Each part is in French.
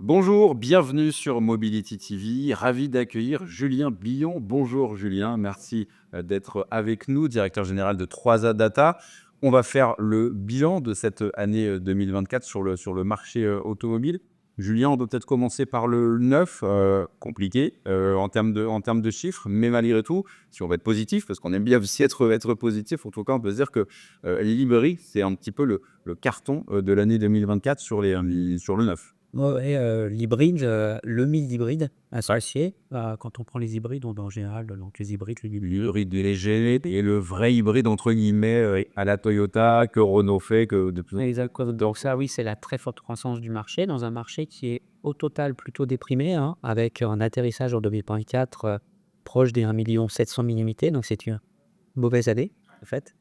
Bonjour, bienvenue sur Mobility TV. Ravi d'accueillir Julien Billon. Bonjour Julien, merci d'être avec nous, directeur général de 3A Data. On va faire le bilan de cette année 2024 sur le marché automobile. Julien, on doit peut-être commencer par le neuf, compliqué en termes de chiffres, mais malgré tout, si on va être positif, parce qu'on aime bien aussi être positif, en tout cas, on peut se dire que l'hybride, c'est un petit peu le carton de l'année 2024 sur le neuf. Ouais, l'hybride, le mille hybride associé, quand on prend les hybrides, on a en général donc les hybrides, le hybride. L'hybride léger et le vrai hybride entre guillemets, à la Toyota, que Renault fait, que de plus en Exactement, donc ça oui, c'est la très forte croissance du marché, dans un marché qui est au total plutôt déprimé, hein, avec un atterrissage en 2024, proche des 1 700 000 unités, donc c'est une mauvaise année, en fait.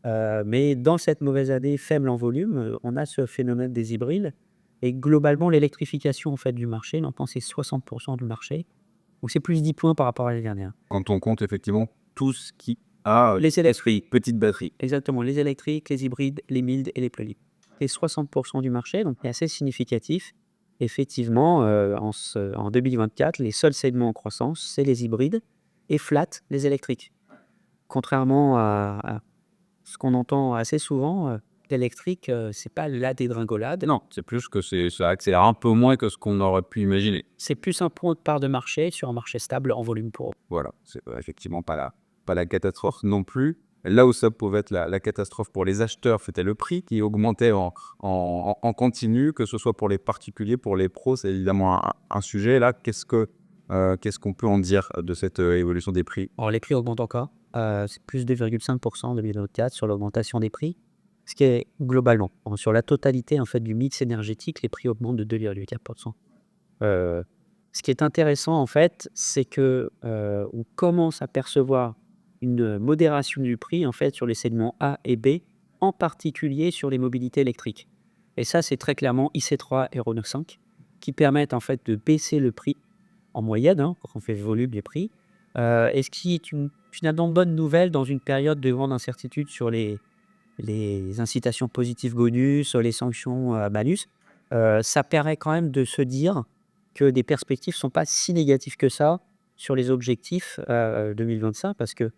Mais dans cette mauvaise année faible en volume, on a ce phénomène des hybrides et globalement l'électrification, en fait, du marché, maintenant c'est 60 du marché, donc c'est plus 10 points par rapport à l'année dernière. quand on compte effectivement tout ce qui a, Les électriques. petite batterie. Exactement, les électriques, les hybrides, les mildes et les plug-in. C'est 60 du marché, donc c'est assez significatif. Effectivement, en 2024, les seuls segments en croissance, c'est les hybrides et flat, les électriques. Contrairement à ce qu'on entend assez souvent, l'électrique, c'est pas la dégringolade, Non, c'est plus que ça accélère un peu moins que ce qu'on aurait pu imaginer. c'est plus un point de part de marché sur un marché stable en volume pour eux. Voilà, c'est effectivement pas la catastrophe non plus. Là où ça pouvait être la catastrophe pour les acheteurs, c'était le prix qui augmentait en continu, que ce soit pour les particuliers, pour les pros, c'est évidemment un sujet. Là, qu'est-ce qu'on peut en dire de cette évolution des prix? Alors les prix augmentent encore, c'est plus 2,5 en 2024 sur l'augmentation des prix. Ce qui est globalement, sur la totalité en fait du mix énergétique, les prix augmentent de 2,4 Ce qui est intéressant en fait, c'est que, on commence à percevoir une modération du prix en fait sur les segments A et B, en particulier sur les mobilités électriques. Et ça, c'est très clairement IC3 et Renault 5 qui permettent en fait de baisser le prix en moyenne, hein, quand on fait volume les prix, et ce qui est une finalement bonne nouvelle dans une période de grande incertitude sur les incitations positives bonus, les sanctions, malus. Ça permet quand même de se dire que des perspectives sont pas si négatives que ça sur les objectifs, 2025 parce que,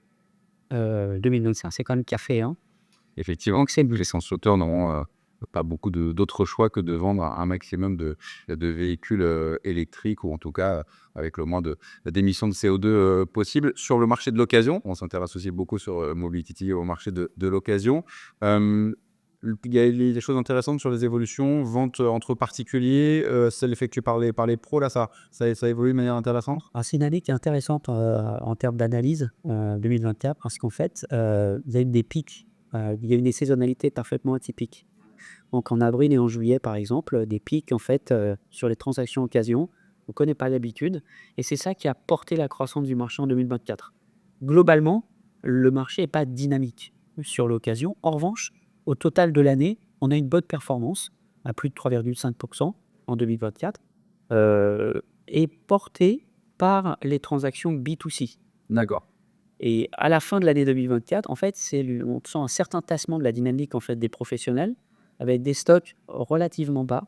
2025 c'est quand même café, hein. Effectivement, Donc c'est les constructeurs n'auront pas beaucoup d'autres choix que de vendre un maximum de véhicules électriques ou en tout cas avec le moins d'émissions de CO2 possible. Sur le marché de l'occasion, on s'intéresse aussi beaucoup sur Mobility au marché de l'occasion. Euh, il y a des choses intéressantes sur les évolutions, vente entre particuliers, celle effectuée par les pros, là, ça évolue de manière intéressante. c'est une année qui est intéressante, en termes d'analyse, 2024 parce qu'en fait, il y a eu des pics, il y a eu des saisonnalités parfaitement atypiques. Donc en avril et en juillet, par exemple, des pics en fait, sur les transactions occasion. On ne connaît pas l'habitude et c'est ça qui a porté la croissance du marché en 2024. Globalement, le marché est pas dynamique sur l'occasion. En revanche, au total de l'année, on a une bonne performance à plus de 3,5 en 2024, et portée par les transactions B2C. D'accord. Et à la fin de l'année 2024, en fait, on sent un certain tassement de la dynamique en fait, des professionnels, avec des stocks relativement bas,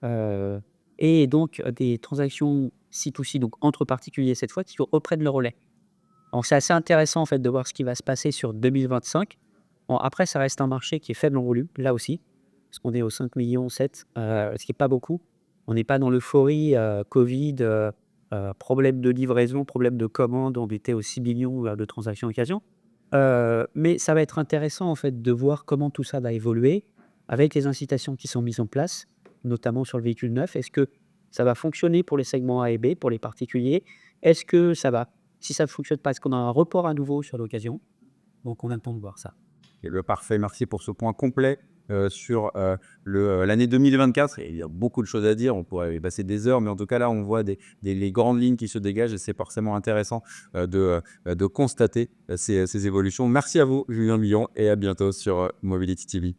heu et donc des transactions C2C, donc entre particuliers cette fois, qui reprennent le relais. Donc c'est assez intéressant en fait de voir ce qui va se passer sur 2025. Bon après ça reste un marché qui est faible en volume, là aussi, parce qu'on est aux 5,7 millions, ce qui est pas beaucoup. On n'est pas dans l'euphorie, covid, problème de livraison, problème de commande, on était aux 6 millions de transactions occasion. Mais ça va être intéressant en fait de voir comment tout ça va évoluer avec les incitations qui sont mises en place, notamment sur le véhicule neuf. Est-ce que ça va fonctionner pour les segments A et B, pour les particuliers? Est-ce que ça va si ça ne fonctionne pas, est-ce qu'on a un report à nouveau sur l'occasion? Donc on attend de voir ça. Et le parfait, merci pour ce point complet sur l'année 2024. Et il y a beaucoup de choses à dire, on pourrait y passer des heures, mais en tout cas là, on voit les grandes lignes qui se dégagent et c'est forcément intéressant de constater ces évolutions. Merci à vous, Julien Billon, et à bientôt sur Mobility TV.